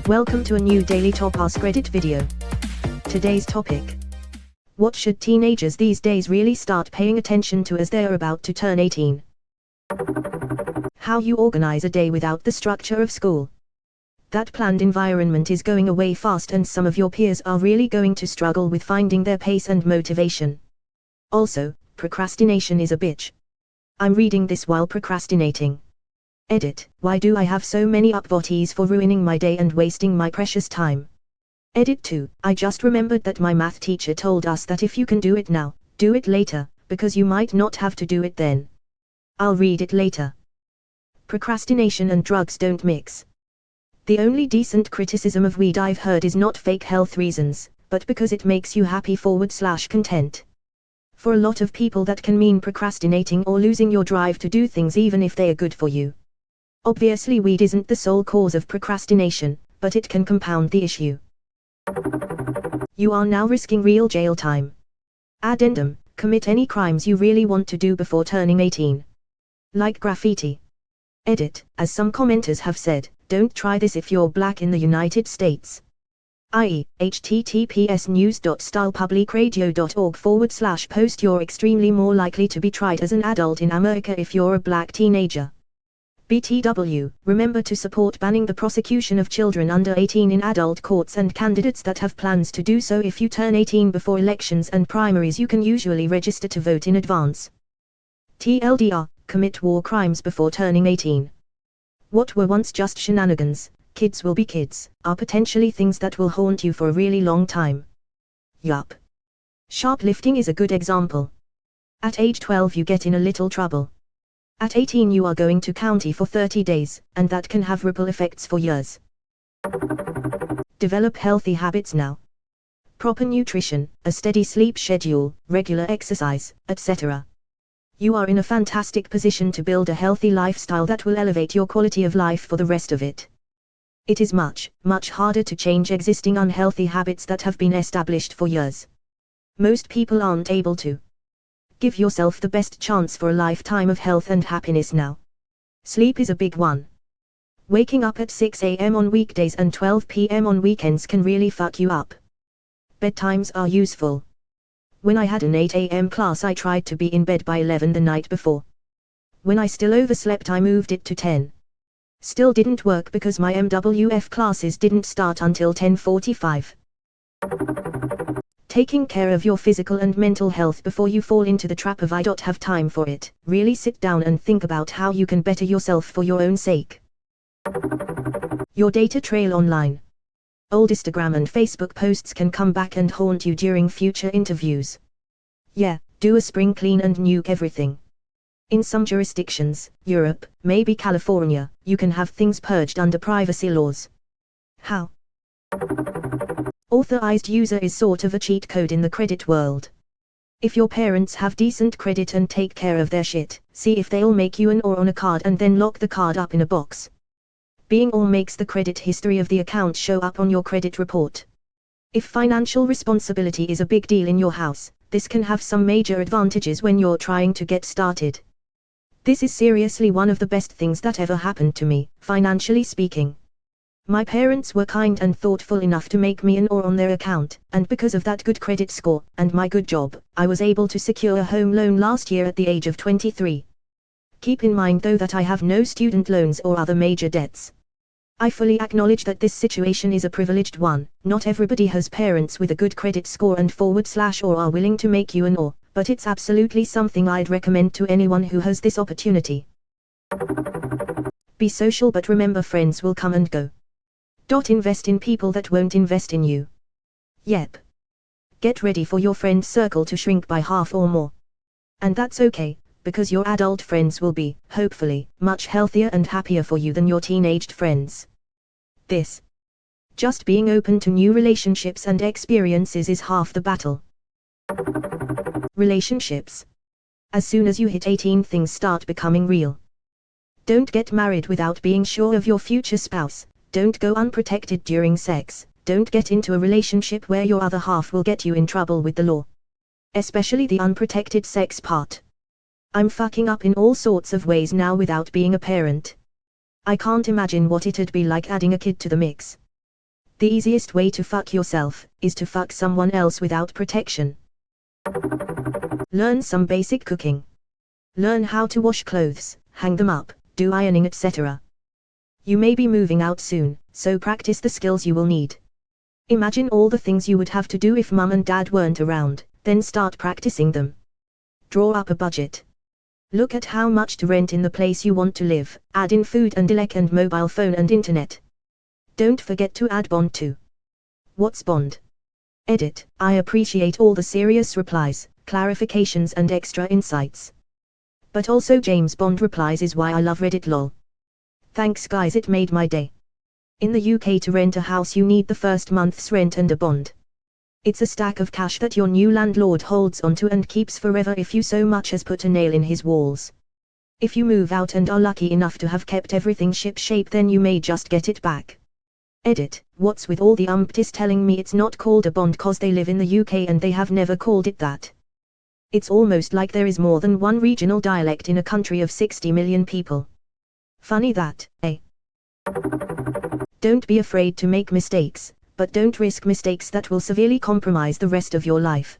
Welcome to a new Daily Top Askreddit video. Today's topic: what should teenagers these days really start paying attention to as they are about to turn 18? How you organize a day without the structure of school. That planned environment is going away fast, and some of your peers are really going to struggle with finding their pace and motivation. Also, procrastination is a bitch. I'm reading this while procrastinating. Edit: why do I have so many upvotes for ruining my day and wasting my precious time? Edit 2: I just remembered that my math teacher told us that if you can do it now, do it later, because you might not have to do it then. I'll read it later. Procrastination and drugs don't mix. The only decent criticism of weed I've heard is not fake health reasons, but because it makes you happy / content. For a lot of people that can mean procrastinating or losing your drive to do things even if they are good for you. Obviously weed isn't the sole cause of procrastination, but it can compound the issue. You are now risking real jail time. Addendum: commit any crimes you really want to do before turning 18. Like graffiti. Edit: as some commenters have said, don't try this if you're black in the United States. i.e., https://news.stylepublicradio.org/post. You're extremely more likely to be tried as an adult in America if you're a black teenager. BTW, remember to support banning the prosecution of children under 18 in adult courts and candidates that have plans to do so. If you turn 18 before elections and primaries, you can usually register to vote in advance. TLDR, commit war crimes before turning 18. What were once just shenanigans, kids will be kids, are potentially things that will haunt you for a really long time. Yup. Shoplifting is a good example. At age 12 you get in a little trouble. At 18 you are going to county for 30 days, and that can have ripple effects for years. Develop healthy habits now. Proper nutrition, a steady sleep schedule, regular exercise, etc. You are in a fantastic position to build a healthy lifestyle that will elevate your quality of life for the rest of it. It is much, much harder to change existing unhealthy habits that have been established for years. Most people aren't able to. Give yourself the best chance for a lifetime of health and happiness now. Sleep is a big one. Waking up at 6 a.m. on weekdays and 12 p.m. on weekends can really fuck you up. Bedtimes are useful. When I had an 8 a.m. class, I tried to be in bed by 11 the night before. When I still overslept, I moved it to 10. Still didn't work because my MWF classes didn't start until 10:45. Taking care of your physical and mental health before you fall into the trap of I don't have time for it. Really sit down and think about how you can better yourself for your own sake. Your data trail online. Old Instagram and Facebook posts can come back and haunt you during future interviews. Yeah, do a spring clean and nuke everything. In some jurisdictions, Europe, maybe California, you can have things purged under privacy laws. How? Authorized user is sort of a cheat code in the credit world. If your parents have decent credit and take care of their shit, see if they'll make you an or on a card and then lock the card up in a box. Being or makes the credit history of the account show up on your credit report. If financial responsibility is a big deal in your house, this can have some major advantages when you're trying to get started. This is seriously one of the best things that ever happened to me, financially speaking. My parents were kind and thoughtful enough to make me an or on their account, and because of that good credit score, and my good job, I was able to secure a home loan last year at the age of 23. Keep in mind though that I have no student loans or other major debts. I fully acknowledge that this situation is a privileged one. Not everybody has parents with a good credit score and / or are willing to make you an or, but it's absolutely something I'd recommend to anyone who has this opportunity. Be social, but remember friends will come and go. Invest in people that won't invest in you. Yep. Get ready for your friend circle to shrink by half or more. And that's okay, because your adult friends will be, hopefully, much healthier and happier for you than your teenaged friends. Just being open to new relationships and experiences is half the battle. Relationships. As soon as you hit 18, things start becoming real. Don't get married without being sure of your future spouse. Don't go unprotected during sex. Don't get into a relationship where your other half will get you in trouble with the law. Especially the unprotected sex part. I'm fucking up in all sorts of ways now without being a parent. I can't imagine what it'd be like adding a kid to the mix. The easiest way to fuck yourself is to fuck someone else without protection. Learn some basic cooking. Learn how to wash clothes, hang them up, do ironing, etc. You may be moving out soon, so practice the skills you will need. Imagine all the things you would have to do if mum and dad weren't around, then start practicing them. Draw up a budget. Look at how much to rent in the place you want to live, add in food and elec and mobile phone and internet. Don't forget to add bond too. What's bond? Edit. I appreciate all the serious replies, clarifications and extra insights. But also James Bond replies is why I love Reddit lol. Thanks guys, it made my day. In the UK to rent a house you need the first month's rent and a bond. It's a stack of cash that your new landlord holds onto and keeps forever if you so much as put a nail in his walls. If you move out and are lucky enough to have kept everything ship-shape, then you may just get it back. Edit. What's with all the umpties telling me it's not called a bond cause they live in the UK and they have never called it that? It's almost like there is more than one regional dialect in a country of 60 million people. Funny that, eh? Don't be afraid to make mistakes, but don't risk mistakes that will severely compromise the rest of your life.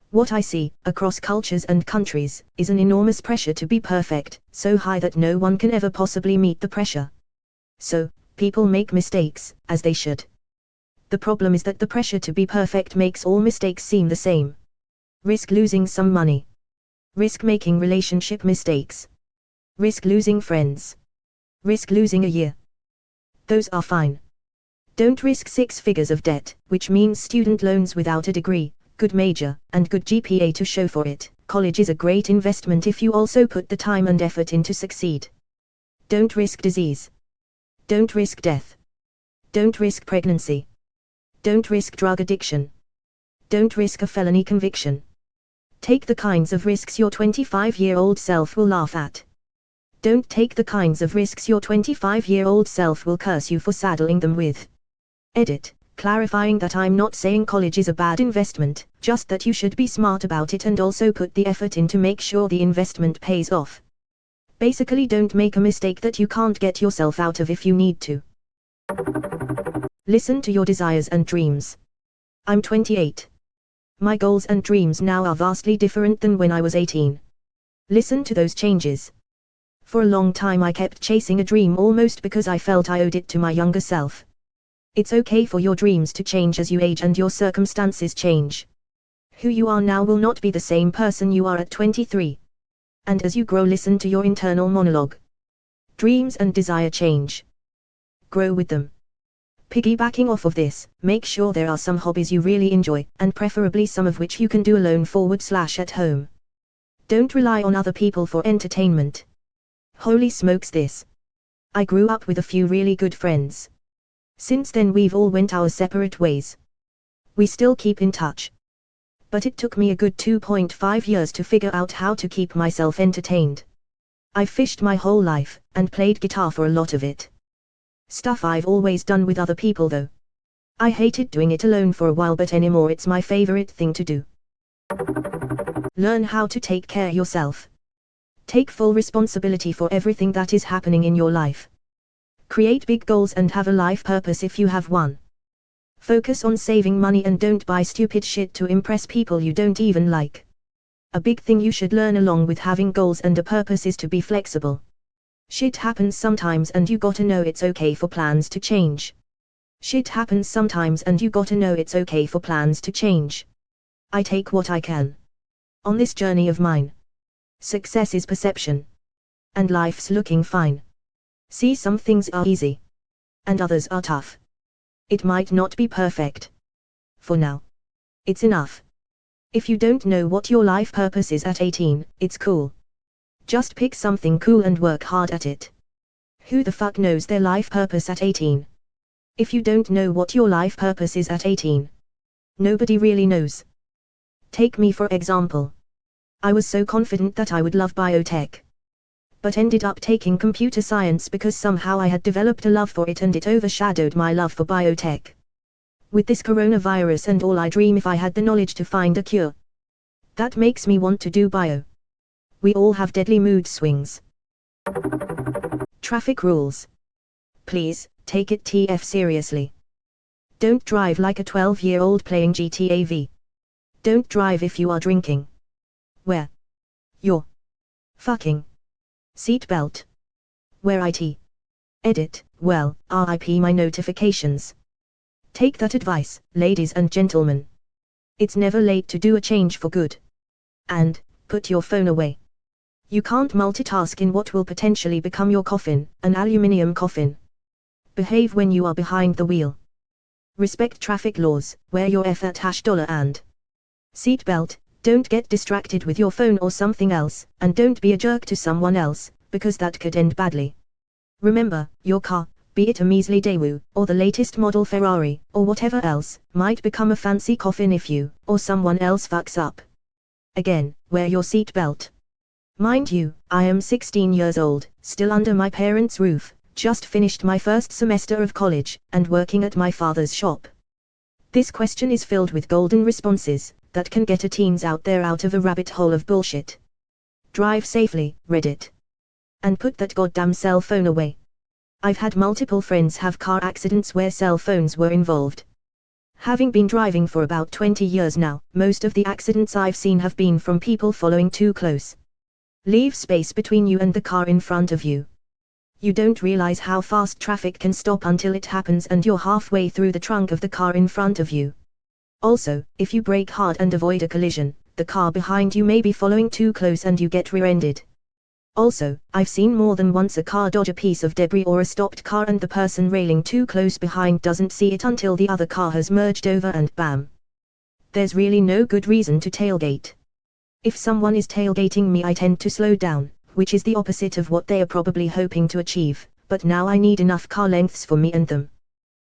What I see, across cultures and countries, is an enormous pressure to be perfect, so high that no one can ever possibly meet the pressure. So, people make mistakes, as they should. The problem is that the pressure to be perfect makes all mistakes seem the same. Risk losing some money. Risk making relationship mistakes. Risk losing friends. Risk losing a year. Those are fine. Don't risk 6 figures of debt, which means student loans without a degree, good major, and good GPA to show for it. College is a great investment if you also put the time and effort in to succeed. Don't risk disease. Don't risk death. Don't risk pregnancy. Don't risk drug addiction. Don't risk a felony conviction. Take the kinds of risks your 25-year-old self will laugh at. Don't take the kinds of risks your 25-year-old self will curse you for saddling them with. Edit. Clarifying that I'm not saying college is a bad investment, just that you should be smart about it and also put the effort in to make sure the investment pays off. Basically, don't make a mistake that you can't get yourself out of if you need to. Listen to your desires and dreams. I'm 28. My goals and dreams now are vastly different than when I was 18. Listen to those changes. For a long time I kept chasing a dream almost because I felt I owed it to my younger self. It's okay for your dreams to change as you age and your circumstances change. Who you are now will not be the same person you are at 23. And as you grow, listen to your internal monologue. Dreams and desire change. Grow with them. Piggybacking off of this, make sure there are some hobbies you really enjoy, and preferably some of which you can do alone / at home. Don't rely on other people for entertainment. Holy smokes this. I grew up with a few really good friends. Since then we've all went our separate ways. We still keep in touch. But it took me a good 2.5 years to figure out how to keep myself entertained. I fished my whole life, and played guitar for a lot of it. Stuff I've always done with other people though. I hated doing it alone for a while, but anymore it's my favorite thing to do. Learn how to take care of yourself. Take full responsibility for everything that is happening in your life. Create big goals and have a life purpose if you have one. Focus on saving money and don't buy stupid shit to impress people you don't even like. A big thing you should learn along with having goals and a purpose is to be flexible. Shit happens sometimes and you gotta know it's okay for plans to change. Shit happens sometimes and you gotta know it's okay for plans to change. I take what I can. On this journey of mine. Success is perception. And life's looking fine. See, some things are easy. And others are tough. It might not be perfect. For now. It's enough. If you don't know what your life purpose is at 18, it's cool. Just pick something cool and work hard at it. Who the fuck knows their life purpose at 18? If you don't know what your life purpose is at 18, nobody really knows. Take me for example. I was so confident that I would love biotech. But ended up taking computer science because somehow I had developed a love for it and it overshadowed my love for biotech. With this coronavirus and all, I dream if I had the knowledge to find a cure. That makes me want to do bio. We all have deadly mood swings. Traffic rules. Please, take it TF seriously. Don't drive like a 12-year-old playing GTA V. Don't drive if you are drinking. Wear your fucking seatbelt. Wear it. Edit, well, RIP my notifications. Take that advice, ladies and gentlemen. It's never late to do a change for good. And, put your phone away. You can't multitask in what will potentially become your coffin, an aluminium coffin. Behave when you are behind the wheel. Respect traffic laws, wear your F at $, and seatbelt, don't get distracted with your phone or something else, and don't be a jerk to someone else, because that could end badly. Remember, your car, be it a measly Daewoo, or the latest model Ferrari, or whatever else, might become a fancy coffin if you, or someone else fucks up. Again, wear your seatbelt. Mind you, I am 16 years old, still under my parents' roof, just finished my first semester of college, and working at my father's shop. This question is filled with golden responses, that can get a teens out there out of a rabbit hole of bullshit. Drive safely, Reddit. And put that goddamn cell phone away. I've had multiple friends have car accidents where cell phones were involved. Having been driving for about 20 years now, most of the accidents I've seen have been from people following too close. Leave space between you and the car in front of you. You don't realize how fast traffic can stop until it happens and you're halfway through the trunk of the car in front of you. Also, if you brake hard and avoid a collision, the car behind you may be following too close and you get rear-ended. Also, I've seen more than once a car dodge a piece of debris or a stopped car and the person railing too close behind doesn't see it until the other car has merged over and bam. There's really no good reason to tailgate. If someone is tailgating me, I tend to slow down, which is the opposite of what they are probably hoping to achieve, but now I need enough car lengths for me and them.